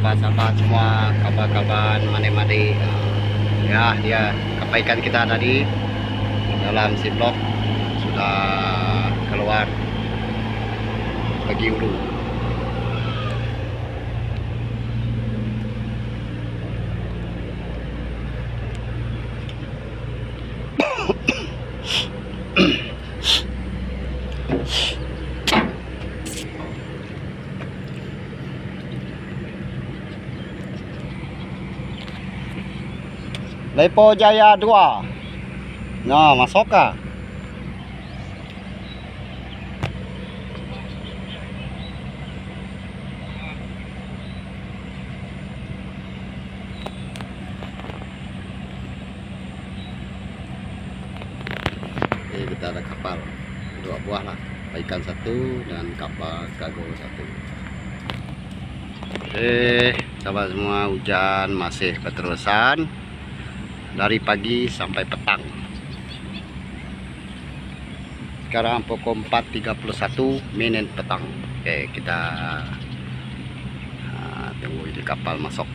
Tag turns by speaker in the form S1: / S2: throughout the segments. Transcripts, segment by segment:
S1: sahabat-sahabat semua, kabar-kabar mane-mane. Ya, dia kapaikan kita tadi dalam ziplock sudah keluar pergi ulu. Lepo Jaya 2. Nah, masuk kah? Oke, kita ada kapal 2 buah lah, ikan 1 dan kapal kargo 1. Oke, sahabat semua, hujan masih berterusan dari pagi sampai petang. Sekarang pukul 4.31 minit petang. Oke, kita tunggu ini kapal masuk,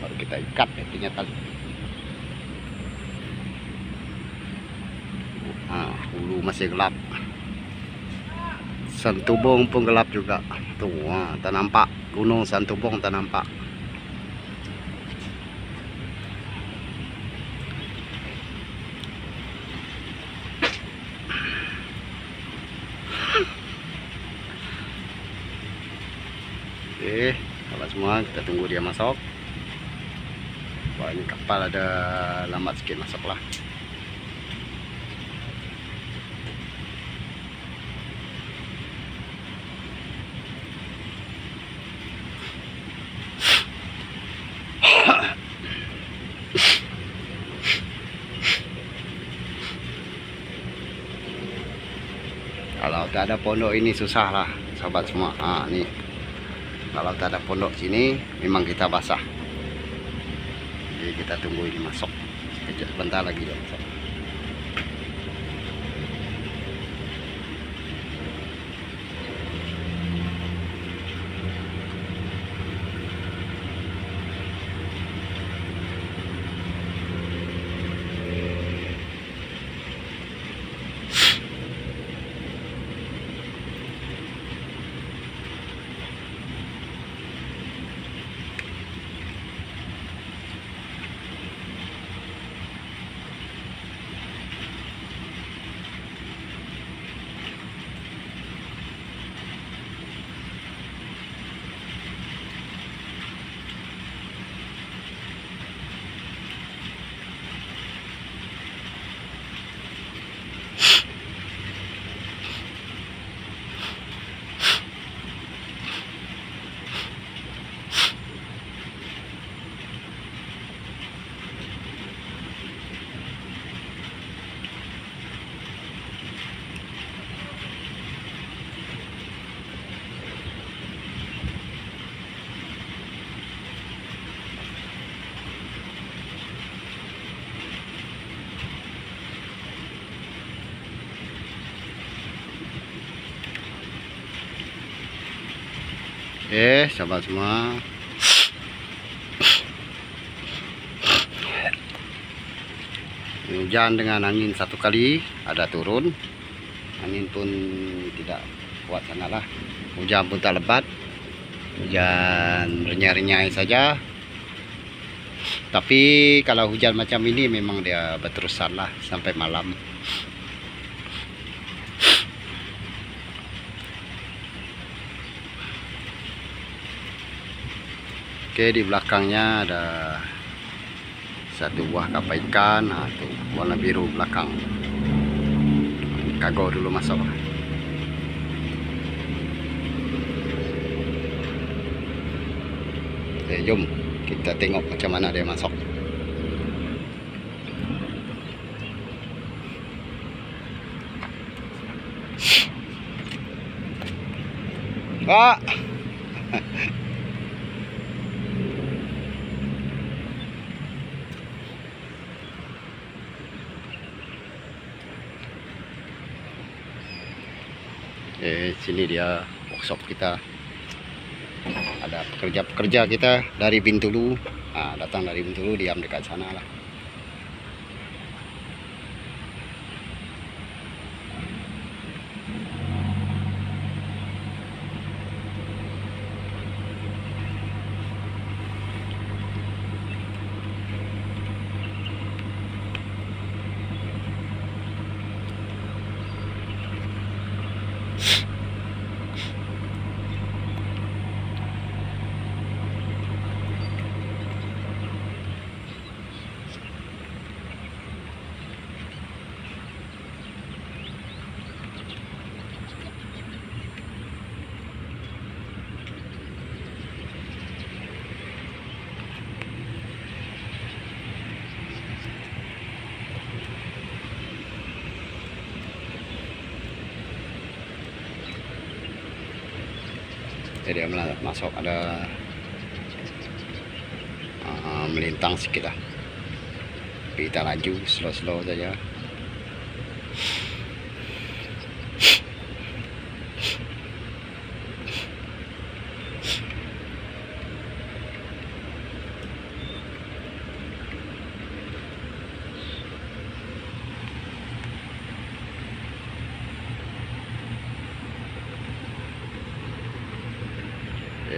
S1: baru kita ikat intinya tali. Hulu masih gelap, Santubong pun gelap juga tuh. Tak nampak gunung Santubong, tak nampak. Oke, sahabat semua, kita tunggu dia masuk. Wah, ini kapal ada lambat sedikit masuk lah. Kalau tak ada pondok ini susah lah sahabat semua. Nih, kalau tak ada pondok sini memang kita basah. Jadi kita tunggu ini masuk. Sebentar lagi dia masuk. Sahabat semua, hujan dengan angin satu kali ada turun. Angin pun tidak kuat sangat lah. Hujan pun tak lebat, hujan renyai-renyai saja. Tapi kalau hujan macam ini memang dia berterusan lah sampai malam. Oke, di belakangnya ada satu buah kapal ikan. Tuh, warna biru belakang. Kargo dulu masuk. Oke, jom kita tengok macam mana dia masuk. Kak. Sini dia workshop kita. ada pekerja-pekerja kita dari Bintulu. Datang dari Bintulu, diam dekat sana lah. Jadi dia masuk ada melintang sedikit lah. Kita laju slow-slow saja.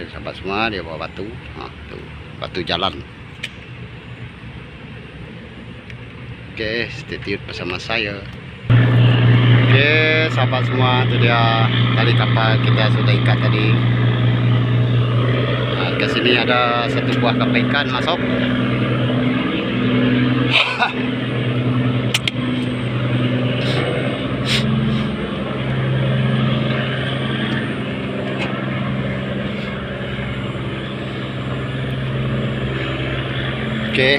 S1: Sahabat semua, dia bawa batu, tuh, batu jalan. Oke, stay tune bersama saya. Oke, sahabat semua, itu dia tali kapal kita sudah ikat tadi. Ke sini ada satu buah kapal ikan masuk. Oke,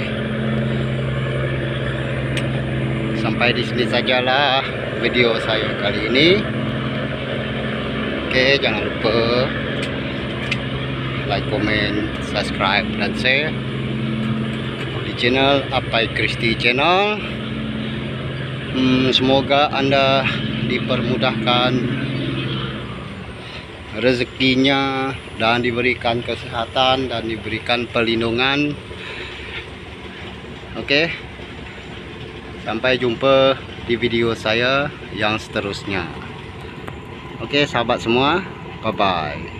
S1: sampai di sini sajalah video saya kali ini. Oke, jangan lupa like, comment, subscribe, dan share di channel Apai Christy Channel. Semoga Anda dipermudahkan rezekinya dan diberikan kesehatan dan diberikan perlindungan. Oke, sampai jumpa di video saya yang seterusnya. Oke, sahabat semua, bye bye.